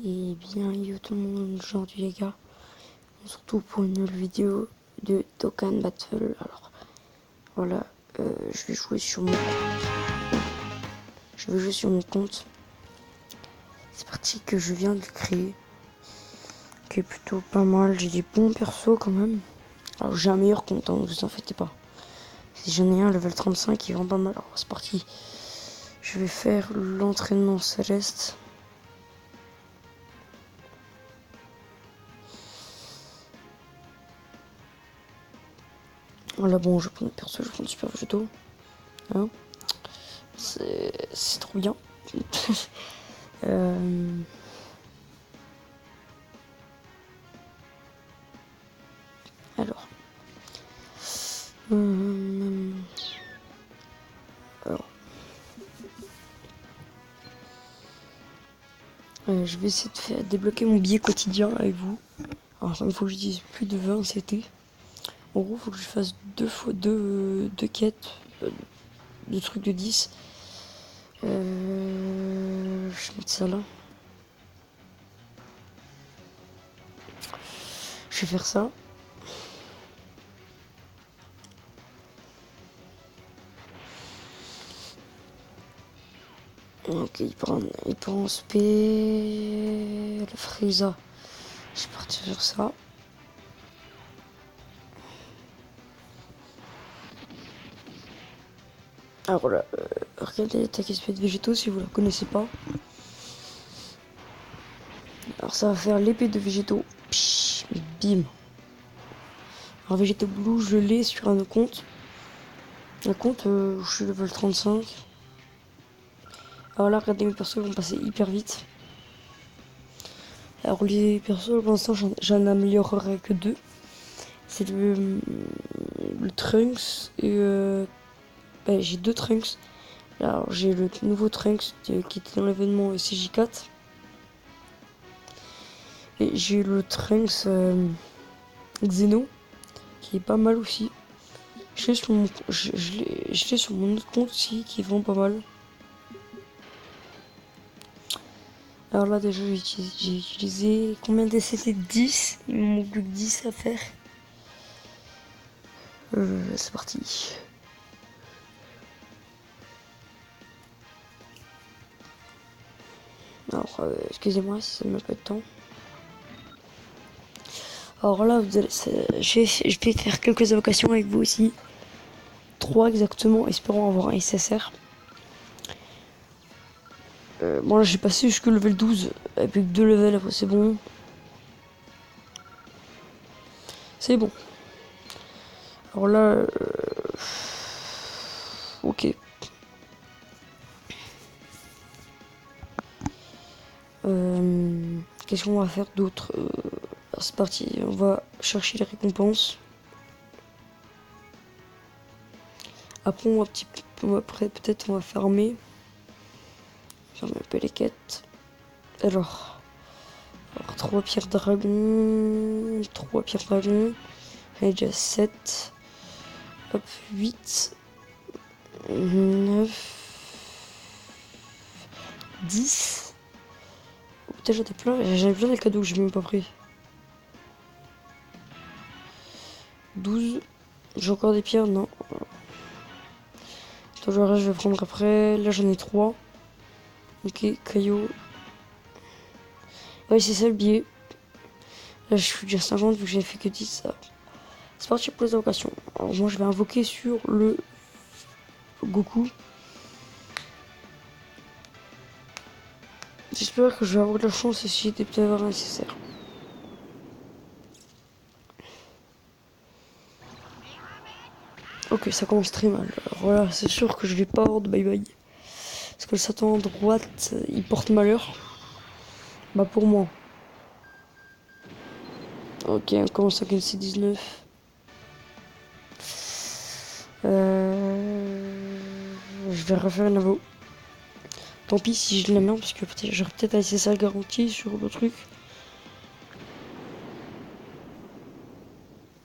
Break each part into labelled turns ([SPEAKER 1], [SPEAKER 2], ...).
[SPEAKER 1] Et bien yo tout le monde, aujourd'hui les gars, on se retrouve pour une nouvelle vidéo de Dokkan Battle. Alors voilà, je vais jouer sur mon compte. C'est parti, que je viens de créer, qui est plutôt pas mal. J'ai des bons persos quand même. Alors j'ai un meilleur compte, hein, vous en faites pas. Si j'en ai un level 35 qui est vraiment pas mal. Alors c'est parti, je vais faire l'entraînement céleste. Voilà, bon, je prends le perso, je prends le super végétaux. Hein, c'est trop bien. Alors, alors je vais essayer de faire débloquer mon billet quotidien avec vous. Alors, il faut que je dise plus de 20 CT. En gros, il faut que je fasse deux fois deux quêtes, deux trucs de 10. Je vais mettre ça là. Je vais faire ça. Ok, il prend en spé. Le Frieza. Je suis parti sur ça. Alors voilà, regardez l'attaque espèce de végétaux si vous la connaissez pas. Alors ça va faire l'épée de végétaux. Psh, bim. Alors végétaux blue, je l'ai sur un compte. Un compte où je suis level 35. Alors là, regardez, mes persos vont passer hyper vite. Alors les persos, pour l'instant, j'en améliorerai que deux. C'est le Trunks et... j'ai deux Trunks. Alors j'ai le nouveau Trunks qui était dans l'événement CJ4. Et j'ai le Trunks Xeno, qui est pas mal aussi. Je l'ai sur mon autre compte aussi, qui est vraiment pas mal. Alors là déjà j'ai utilisé combien d'essais? 10. Il me manque plus que 10 à faire. C'est parti. Alors excusez-moi si ça me met pas de temps. Alors là vous allez, je vais faire quelques invocations avec vous aussi. 3 exactement, espérons avoir un SSR. Bon là j'ai passé jusqu'au level 12 avec 2 levels, après c'est bon. C'est bon. Alors là... ok. Qu'est-ce qu'on va faire d'autre? C'est parti, on va chercher les récompenses. Après, après peut-être on va farmer. Fermer un peu les quêtes. Alors 3 pierres dragon. 3 pierres dragon. J'en ai déjà 7. Hop, 8. 9. 10. Peut-être j'avais plein de cadeaux que j'ai même pas pris. 12. J'ai encore des pierres, non. Attends, je vais prendre après. Là j'en ai 3. Ok, caillou. Ouais, c'est ça le billet. Là je suis déjà 50 vu que j'ai fait que 10. Ça. C'est parti pour les invocations. Alors moi je vais invoquer sur le Goku. J'espère que je vais avoir de la chance et si j'étais peut-être avoir un nécessaire. Ok, ça commence très mal. Alors voilà, c'est sûr que je vais pas avoir de bye bye. Parce que le Satan à droite, il porte malheur. Bah pour moi. Ok, on commence avec une C19. Je vais refaire une invo. Tant pis si je la mets parce que j'aurais peut-être assez ça garanti sur le truc.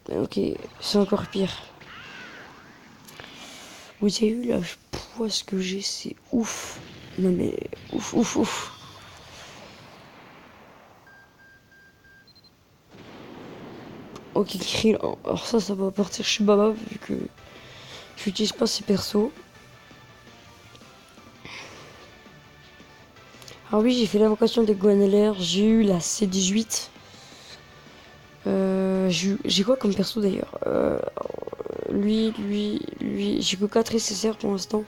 [SPEAKER 1] Ok, c'est encore pire. Vous avez vu là, ce que j'ai, c'est ouf. Non mais ouf. Ok, Krill. Alors ça va partir chez Baba vu que j'utilise pas ses persos. Alors oui, j'ai fait l'invocation des Gweneler, j'ai eu la C18. J'ai quoi comme perso d'ailleurs lui, j'ai que 4 SSR pour l'instant.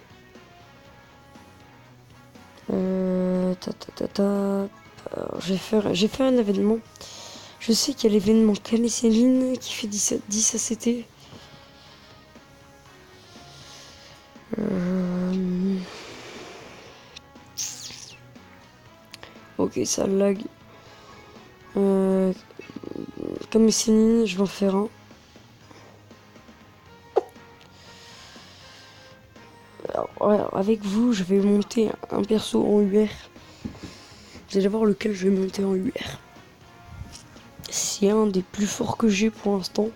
[SPEAKER 1] J'ai fait un événement. Je sais qu'il y a l'événement Camille Céline qui fait 10 ACT. Ok, ça lag. Camille Céline, je vais en faire un. Alors, avec vous, je vais monter un perso en UR. Vous allez voir lequel je vais monter en UR. C'est un des plus forts que j'ai pour l'instant.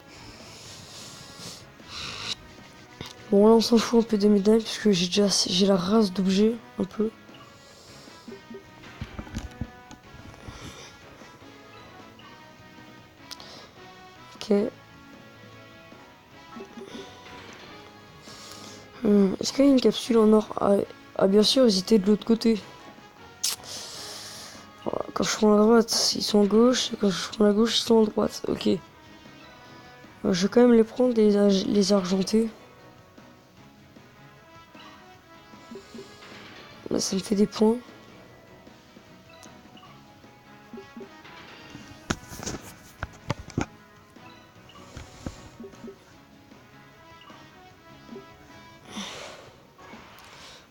[SPEAKER 1] Bon, là on s'en fout un peu des médailles parce que j'ai la race d'objets un peu. Ok. Est-ce qu'il y a une capsule en or? Ah bien sûr, ils étaient de l'autre côté. Quand je prends la droite, ils sont à gauche. Et quand je prends la gauche, ils sont à droite. Ok. Je vais quand même les prendre, les argentés. Là, ça me fait des points.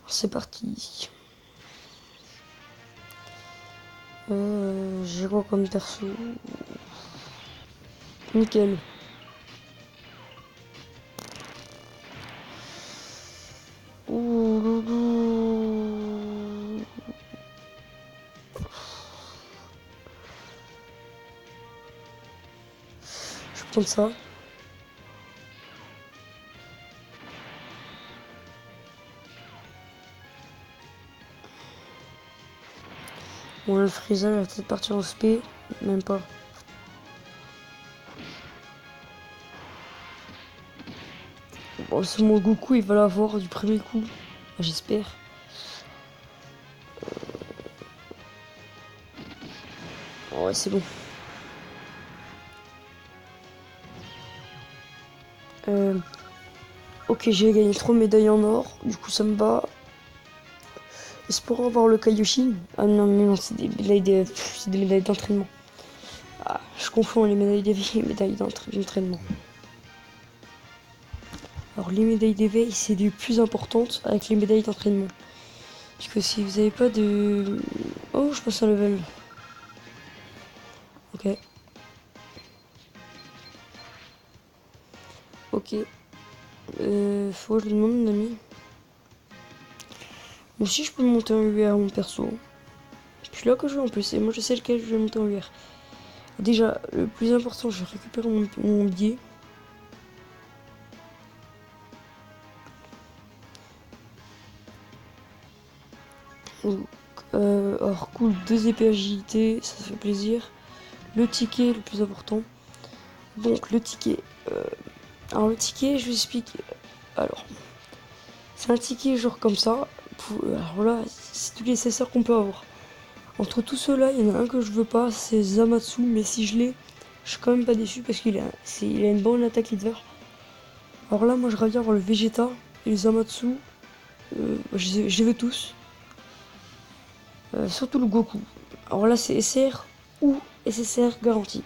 [SPEAKER 1] C'est parti. J'ai quoi comme perso? Nickel. Je vais prendre ça. Bon, le Freeza va peut-être partir en spé. Même pas. Bon, c'est mon Goku, il va l'avoir du premier coup. J'espère. Ouais, c'est bon. Ok, j'ai gagné 3 médailles en or. Du coup, ça me va. C'est pour avoir le Kaioshin. Ah non, mais non, c'est des médailles d'entraînement. Ah, je confonds les médailles d'éveil et les médailles d'entraînement. Alors, les médailles d'éveil, c'est les plus importantes avec les médailles d'entraînement. Parce que si vous n'avez pas de... Oh, je passe un level. Ok. Ok. Faut que je lui demande mon ami. Moi aussi, je peux monter en UR mon perso. Je suis là que je veux en plus. Et moi, je sais lequel je vais monter en UR. Déjà, le plus important, je récupère mon billet. Alors cool, 2 épées agilité, ça fait plaisir. Le ticket, le plus important. Donc le ticket. Alors le ticket, je vous explique. Alors, c'est un ticket genre comme ça. Alors là, c'est tous les accessoires qu'on peut avoir. Entre tous ceux-là, il y en a un que je veux pas, c'est Zamatsu. Mais si je l'ai, je suis quand même pas déçu parce qu'il a une bonne attaque leader. Alors là, moi je reviens voir le Vegeta et le Zamatsu. Je les veux tous. Surtout le Goku. Alors là, c'est SR ou SSR garanti.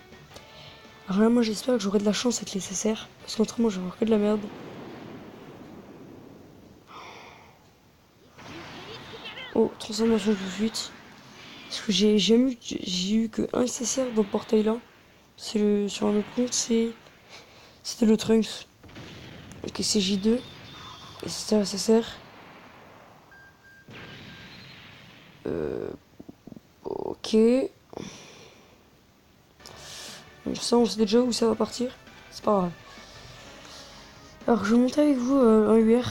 [SPEAKER 1] Alors là, moi j'espère que j'aurai de la chance avec les SSR. Parce qu'autrement, je vais avoir que de la merde. Oh, transformation tout de suite. Parce que j'ai eu que un SSR dans le portail là. Sur un autre compte, c'était le Trunks. Ok, c'est J2. Et c'était un SSR. Ok. Donc ça, on sait déjà où ça va partir. C'est pas grave. Alors, je vais monter avec vous un UR.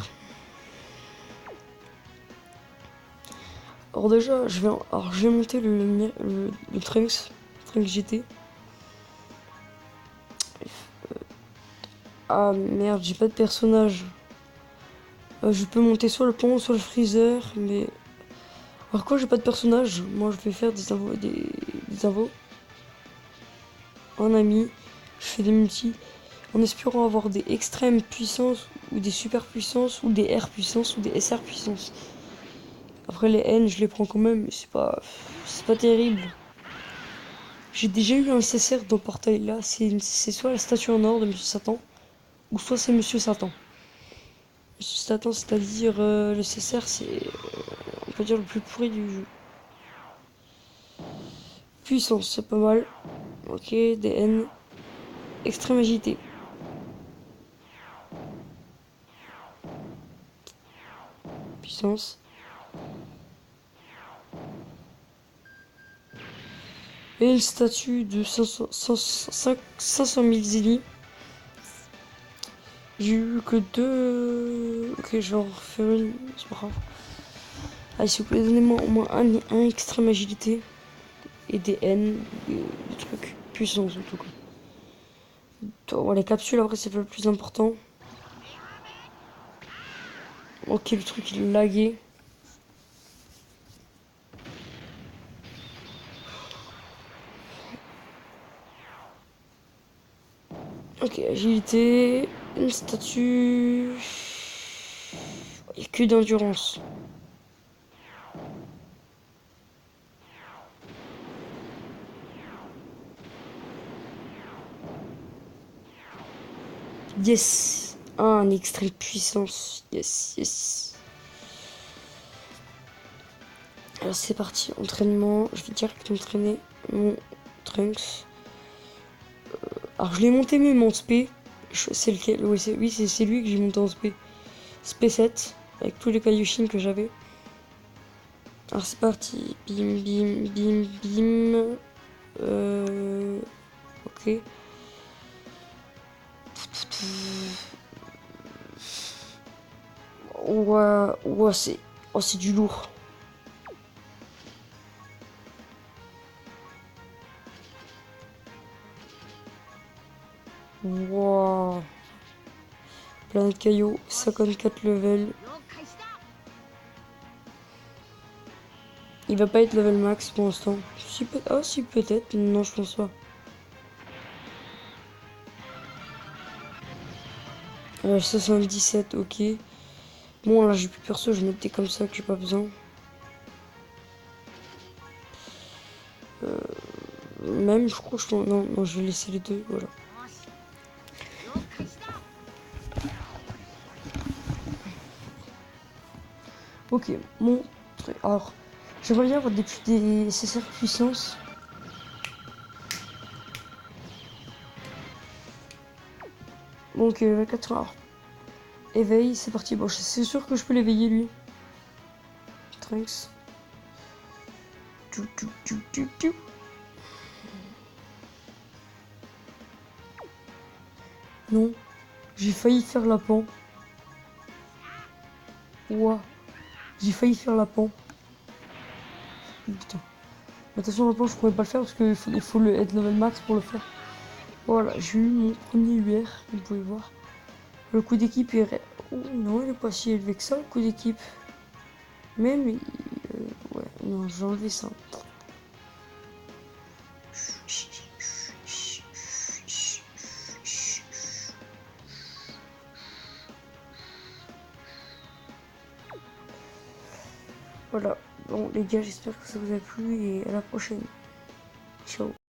[SPEAKER 1] Alors déjà, je vais monter le Trunks GT. Ah merde, j'ai pas de personnage. Je peux monter soit le pont, soit le freezer, mais... Alors quoi, j'ai pas de personnage. Moi, je vais faire des invos, des invos. En ami, je fais des multis. En espérant avoir des extrêmes puissances, ou des super puissances, ou des R puissances, ou des SR puissances. Après les N, je les prends quand même, mais c'est pas terrible. J'ai déjà eu un CSR dans Portail là, c'est soit la statue en or de Monsieur Satan, ou soit c'est Monsieur Satan. Monsieur Satan, c'est-à-dire le CSR, on peut dire le plus pourri du jeu. Puissance, c'est pas mal. Ok, des N. Extrême agilité. Puissance. Et une statue de 500 000 zilli. J'ai eu que deux. Ok, je vais en refaire une, c'est pas grave. Allez, s'il vous plaît, donnez-moi au moins un extrême agilité. Et des N, des trucs. Puissance en tout cas. Bon, les capsules, après, c'est pas le plus important. Ok, le truc il est lagué. Ok, agilité. Une statue. Il n'y a que d'endurance. Yes. Ah, un extrait de puissance. Yes, yes. Alors c'est parti, entraînement. Je vais direct m'entraîner mon Trunks. Alors je l'ai monté même en SP. C'est lequel? Ouais, oui, c'est lui que j'ai monté en SP. SP7. Avec tous les Kaioshin que j'avais. Alors c'est parti. Bim, bim, bim, bim. Ok. Ouais, ouais, c'est du lourd. Wow. Planète Caillou, 54 level. Il va pas être level max pour l'instant. Ah si peut-être, non je pense pas. 77, ok. Bon là j'ai plus perso, je vais noter comme ça que j'ai pas besoin. Même je crois que non, je vais laisser les deux, voilà. Ok, mon truc. Alors, j'aimerais bien avoir des CSR puissance. Donc 4 heures. Éveil, c'est parti. Bon, c'est sûr que je peux l'éveiller lui. Trunks. Non, j'ai failli faire la pan. Ouah, j'ai failli faire la pan. Putain. Mais attention, la pan, je pourrais pas le faire parce qu'il faut être level max pour le faire. Voilà, j'ai eu mon premier UR, vous pouvez voir. Le coup d'équipe est... Oh non, il est pas si élevé que ça, le coup d'équipe. Même, ouais, non, j'ai enlevé ça. Voilà. Bon, les gars, j'espère que ça vous a plu et à la prochaine. Ciao.